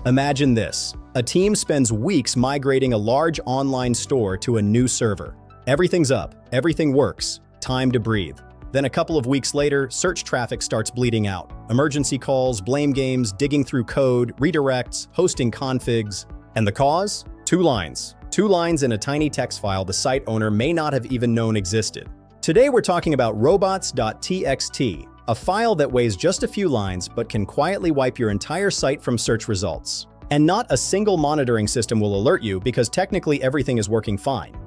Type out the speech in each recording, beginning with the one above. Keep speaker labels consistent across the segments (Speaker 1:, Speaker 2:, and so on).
Speaker 1: Imagine this. A team spends weeks migrating a large online store to a new server. Everything's up, everything works, time to breathe. Then a couple of weeks later, search traffic starts bleeding out. Emergency calls, blame games, digging through code, redirects, hosting configs. And the cause? 2 lines. 2 lines in a tiny text file the site owner may not have even known existed. Today we're talking about robots.txt, a file that weighs just a few lines but can quietly wipe your entire site from search results. And not a single monitoring system will alert you because technically everything is working fine.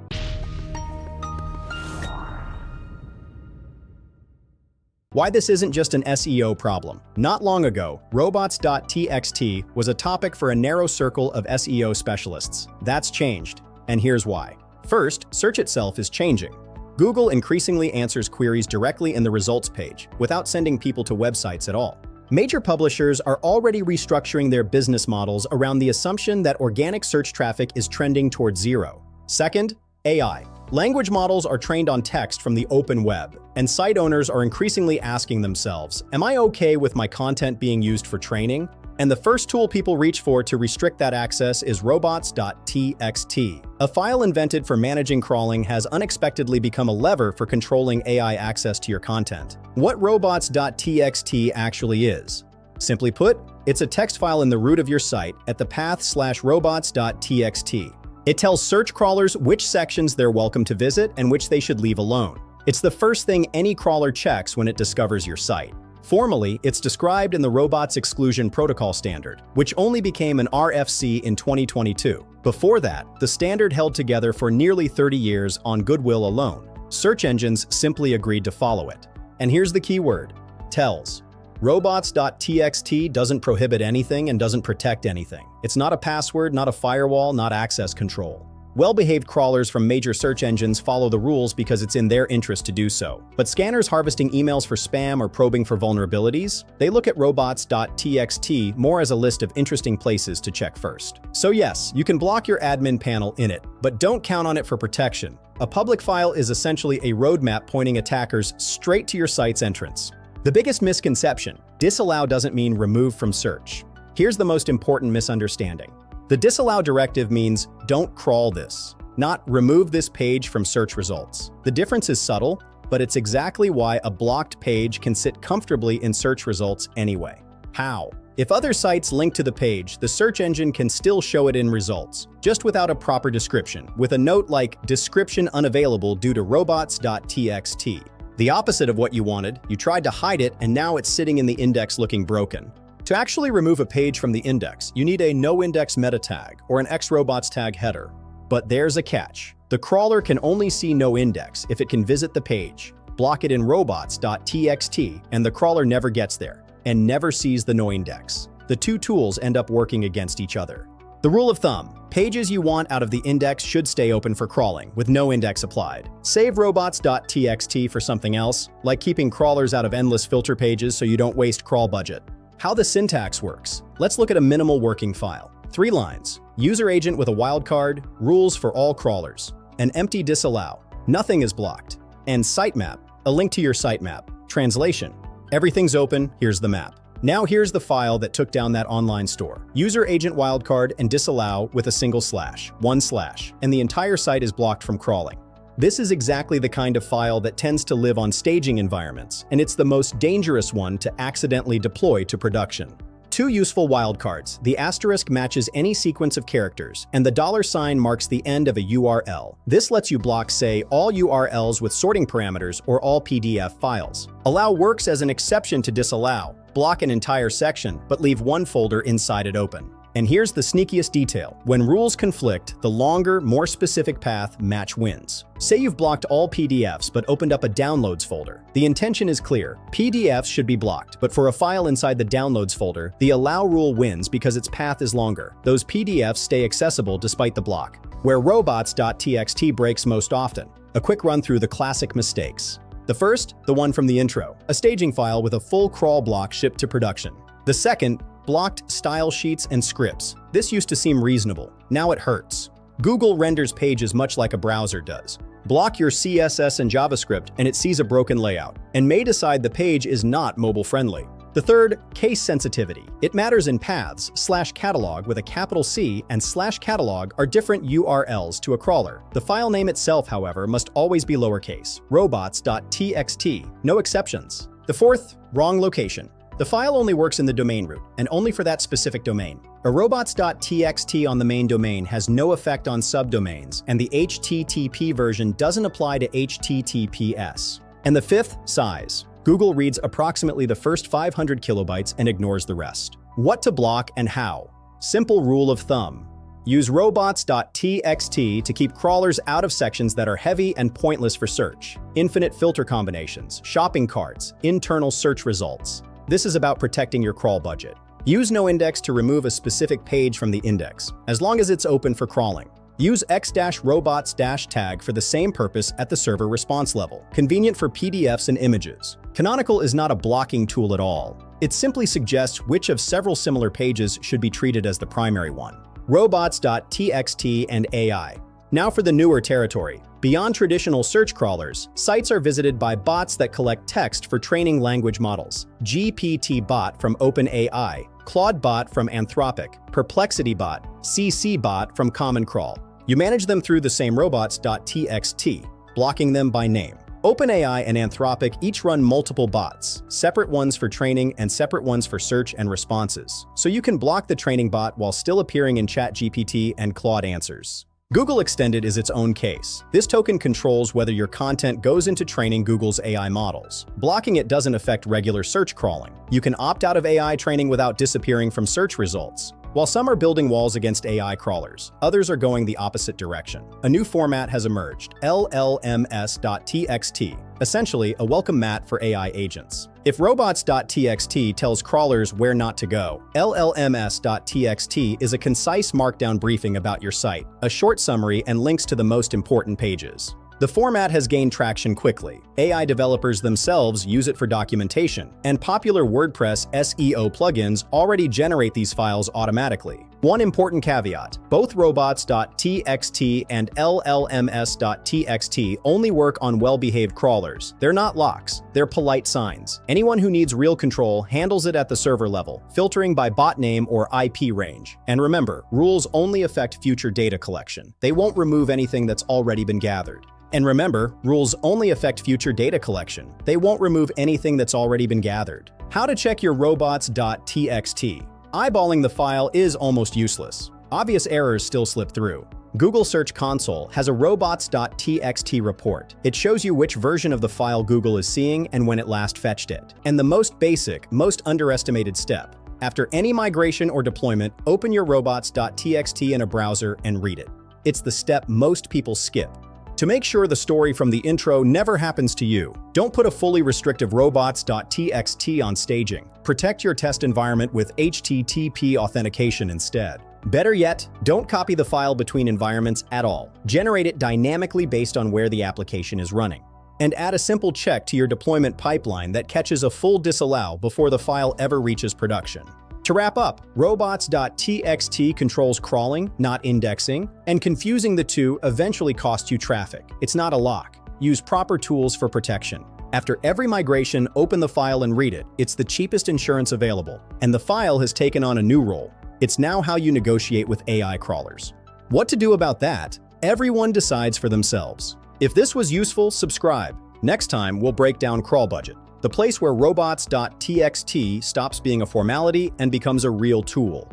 Speaker 1: Why this isn't just an SEO problem. Not long ago, robots.txt was a topic for a narrow circle of SEO specialists. That's changed, and here's why. First, search itself is changing. Google increasingly answers queries directly in the results page, without sending people to websites at all. Major publishers are already restructuring their business models around the assumption that organic search traffic is trending towards zero. Second, AI. Language models are trained on text from the open web, and site owners are increasingly asking themselves, am I okay with my content being used for training? And the first tool people reach for to restrict that access is robots.txt. A file invented for managing crawling has unexpectedly become a lever for controlling AI access to your content. What robots.txt actually is? Simply put, it's a text file in the root of your site at the path/robots.txt. It tells search crawlers which sections they're welcome to visit and which they should leave alone. It's the first thing any crawler checks when it discovers your site. Formally, it's described in the Robots Exclusion Protocol standard, which only became an RFC in 2022. Before that, the standard held together for nearly 30 years on goodwill alone. Search engines simply agreed to follow it. And here's the key word: tells. Robots.txt doesn't prohibit anything and doesn't protect anything. It's not a password, not a firewall, not access control. Well-behaved crawlers from major search engines follow the rules because it's in their interest to do so. But scanners harvesting emails for spam or probing for vulnerabilities, they look at robots.txt more as a list of interesting places to check first. So yes, you can block your admin panel in it, but don't count on it for protection. A public file is essentially a roadmap pointing attackers straight to your site's entrance. The biggest misconception: disallow doesn't mean remove from search. Here's the most important misunderstanding. The disallow directive means don't crawl this, not remove this page from search results. The difference is subtle, but it's exactly why a blocked page can sit comfortably in search results anyway. How? If other sites link to the page, the search engine can still show it in results, just without a proper description, with a note like description unavailable due to robots.txt. The opposite of what you wanted, you tried to hide it and now it's sitting in the index looking broken. To actually remove a page from the index, you need a Noindex meta tag or an xrobots tag header. But there's a catch. The crawler can only see Noindex if it can visit the page. Block it in robots.txt and the crawler never gets there and never sees the Noindex. The two tools end up working against each other. The rule of thumb: pages you want out of the index should stay open for crawling, with no index applied. Save robots.txt for something else, like keeping crawlers out of endless filter pages so you don't waste crawl budget. How the syntax works. Let's look at a minimal working file. 3 lines. User agent with a wildcard, rules for all crawlers. An empty disallow. Nothing is blocked. And sitemap, a link to your sitemap. Translation: everything's open, here's the map. Now here's the file that took down that online store. User agent wildcard and disallow with a single slash, 1 slash, and the entire site is blocked from crawling. This is exactly the kind of file that tends to live on staging environments, and it's the most dangerous one to accidentally deploy to production. 2 useful wildcards. The asterisk matches any sequence of characters, and the $sign marks the end of a URL. This lets you block, say, all URLs with sorting parameters or all PDF files. Allow works as an exception to disallow. Block an entire section, but leave one folder inside it open. And here's the sneakiest detail. When rules conflict, the longer, more specific path match wins. Say you've blocked all PDFs but opened up a downloads folder. The intention is clear. PDFs should be blocked, but for a file inside the downloads folder, the allow rule wins because its path is longer. Those PDFs stay accessible despite the block. Where robots.txt breaks most often. A quick run through the classic mistakes. The first, the one from the intro, a staging file with a full crawl block shipped to production. The second, blocked style sheets and scripts. This used to seem reasonable. Now it hurts. Google renders pages much like a browser does. Block your CSS and JavaScript and it sees a broken layout and may decide the page is not mobile friendly. The third, case sensitivity. It matters in paths. /catalog with a capital C and /catalog are different URLs to a crawler. The file name itself, however, must always be lowercase. robots.txt, no exceptions. The fourth, wrong location. The file only works in the domain root, and only for that specific domain. A robots.txt on the main domain has no effect on subdomains, and the HTTP version doesn't apply to HTTPS. And the fifth, size. Google reads approximately the first 500 kilobytes and ignores the rest. What to block and how? Simple rule of thumb. Use robots.txt to keep crawlers out of sections that are heavy and pointless for search. Infinite filter combinations, shopping carts, internal search results. This is about protecting your crawl budget. Use Noindex to remove a specific page from the index, as long as it's open for crawling. Use x-robots-tag for the same purpose at the server response level, convenient for PDFs and images. Canonical is not a blocking tool at all. It simply suggests which of several similar pages should be treated as the primary one. Robots.txt and AI. Now for the newer territory. Beyond traditional search crawlers, sites are visited by bots that collect text for training language models. GPTBot from OpenAI, ClaudeBot from Anthropic, PerplexityBot, CCBot from Common Crawl. You manage them through the same robots.txt, blocking them by name. OpenAI and Anthropic each run multiple bots, separate ones for training and separate ones for search and responses, so you can block the training bot while still appearing in ChatGPT and Claude answers. Google Extended is its own case. This token controls whether your content goes into training Google's AI models. Blocking it doesn't affect regular search crawling. You can opt out of AI training without disappearing from search results. While some are building walls against AI crawlers, others are going the opposite direction. A new format has emerged, llms.txt, essentially a welcome mat for AI agents. If robots.txt tells crawlers where not to go, llms.txt is a concise markdown briefing about your site, a short summary and links to the most important pages. The format has gained traction quickly. AI developers themselves use it for documentation, and popular WordPress SEO plugins already generate these files automatically. One important caveat, both robots.txt and llms.txt only work on well-behaved crawlers. They're not locks, they're polite signs. Anyone who needs real control handles it at the server level, filtering by bot name or IP range. And remember, rules only affect future data collection. They won't remove anything that's already been gathered. And remember, rules only affect future data collection. They won't remove anything that's already been gathered. How to check your robots.txt. Eyeballing the file is almost useless. Obvious errors still slip through. Google Search Console has a robots.txt report. It shows you which version of the file Google is seeing and when it last fetched it. And the most basic, most underestimated step. After any migration or deployment, open your robots.txt in a browser and read it. It's the step most people skip. To make sure the story from the intro never happens to you, don't put a fully restrictive robots.txt on staging. Protect your test environment with HTTP authentication instead. Better yet, don't copy the file between environments at all. Generate it dynamically based on where the application is running. And add a simple check to your deployment pipeline that catches a full disallow before the file ever reaches production. To wrap up, robots.txt controls crawling, not indexing, and confusing the two eventually costs you traffic. It's not a lock. Use proper tools for protection. After every migration, open the file and read it. It's the cheapest insurance available. And the file has taken on a new role. It's now how you negotiate with AI crawlers. What to do about that? Everyone decides for themselves. If this was useful, subscribe. Next time, we'll break down CrawlBudget, the place where robots.txt stops being a formality and becomes a real tool.